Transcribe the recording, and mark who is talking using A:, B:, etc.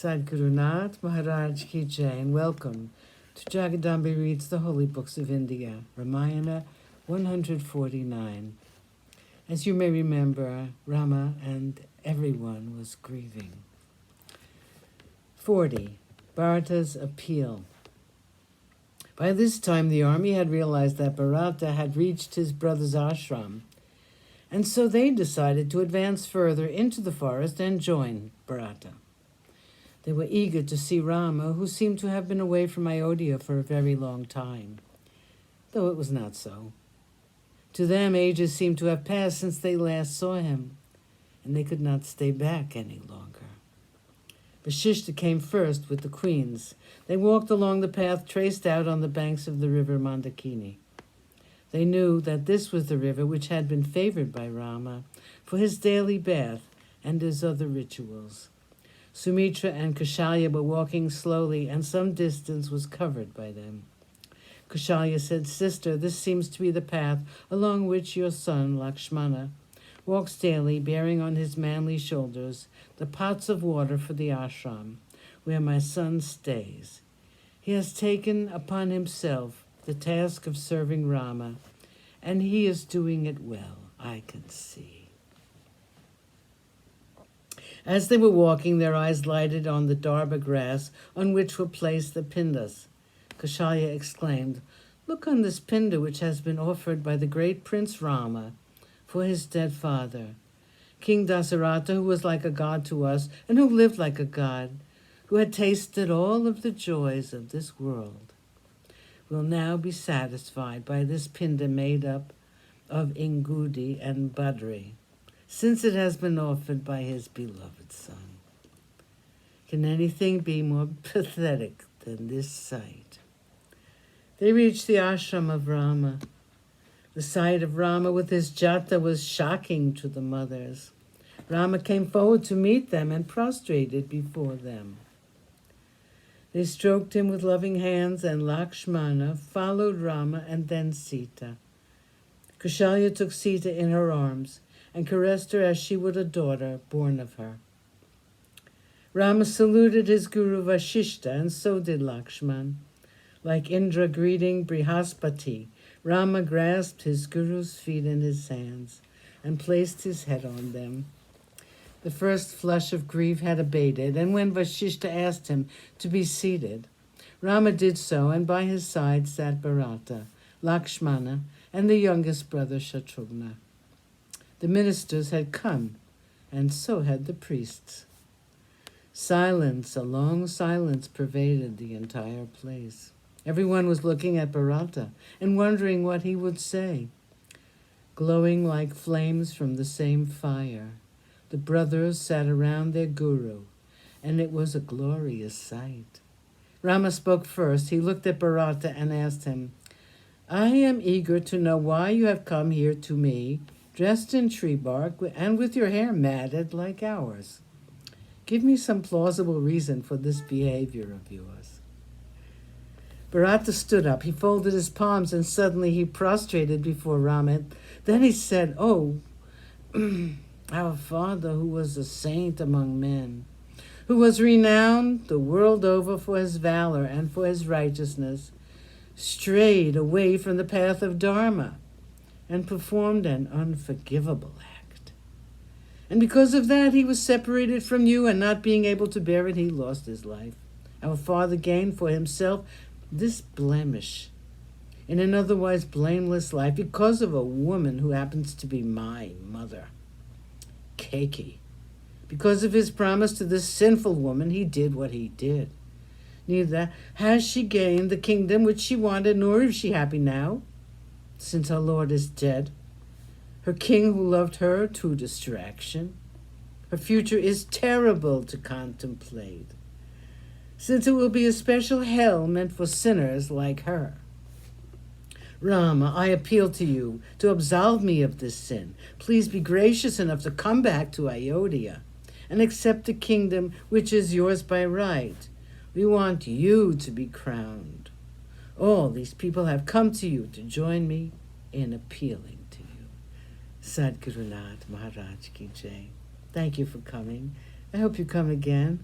A: Sadhguru Nath Maharaj Ki Jai, and welcome to Jagadambi Reads the Holy Books of India, Ramayana 149. As you may remember, Rama and everyone was grieving. 40. Bharata's appeal. By this time the army had realized that Bharata had reached his brother's ashram, and so they decided to advance further into the forest and join Bharata. They were eager to see Rama, who seemed to have been away from Ayodhya for a very long time, though it was not so. To them, ages seemed to have passed since they last saw him, and they could not stay back any longer. Vasishta came first with the queens. They walked along the path traced out on the banks of the river Mandakini. They knew that this was the river which had been favored by Rama for his daily bath and his other rituals. Sumitra and Kaushalya were walking slowly, and some distance was covered by them. Kaushalya said, "Sister, this seems to be the path along which your son, Lakshmana, walks daily, bearing on his manly shoulders the pots of water for the ashram, where my son stays. He has taken upon himself the task of serving Rama, and he is doing it well, I can see." As they were walking, their eyes lighted on the darba grass on which were placed the pindas. Kaushalya exclaimed, "Look on this pinda which has been offered by the great Prince Rama for his dead father. King Dasarata, who was like a god to us and who lived like a god, who had tasted all of the joys of this world, will now be satisfied by this pinda made up of ingudi and badri, since it has been offered by his beloved son." Can anything be more pathetic than this sight? They reached the ashram of Rama. The sight of Rama with his jata was shocking to the mothers. Rama came forward to meet them and prostrated before them. They stroked him with loving hands, and Lakshmana followed Rama and then Sita. Kaushalya took Sita in her arms and caressed her as she would a daughter born of her. Rama saluted his guru Vasishta, and so did Lakshman. Like Indra greeting Brihaspati, Rama grasped his guru's feet in his hands and placed his head on them. The first flush of grief had abated, and when Vasishta asked him to be seated, Rama did so, and by his side sat Bharata, Lakshmana, and the youngest brother Shatrughna. The ministers had come, and so had the priests. Silence, a long silence, pervaded the entire place. Everyone was looking at Bharata and wondering what he would say. Glowing like flames from the same fire, the brothers sat around their guru, and it was a glorious sight. Rama spoke first. He looked at Bharata and asked him, "I am eager to know why you have come here to me, dressed in tree bark and with your hair matted like ours. Give me some plausible reason for this behavior of yours." Bharata stood up. He folded his palms, and suddenly he prostrated before Rama. Then he said, "Oh, our father, who was a saint among men, who was renowned the world over for his valor and for his righteousness, strayed away from the path of Dharma and performed an unforgivable act. And because of that, he was separated from you, and not being able to bear it, he lost his life. Our father gained for himself this blemish in an otherwise blameless life because of a woman who happens to be my mother, Keiki. Because of his promise to this sinful woman, he did what he did. Neither has she gained the kingdom which she wanted, nor is she happy now, since our Lord is dead. Her king who loved her to distraction. Her future is terrible to contemplate, since it will be a special hell meant for sinners like her. Rama, I appeal to you to absolve me of this sin. Please be gracious enough to come back to Ayodhya and accept the kingdom which is yours by right. We want you to be crowned. All these people have come to you to join me in appealing to you." Sadhguru Nath Maharaj Ki Jai. Thank you for coming. I hope you come again.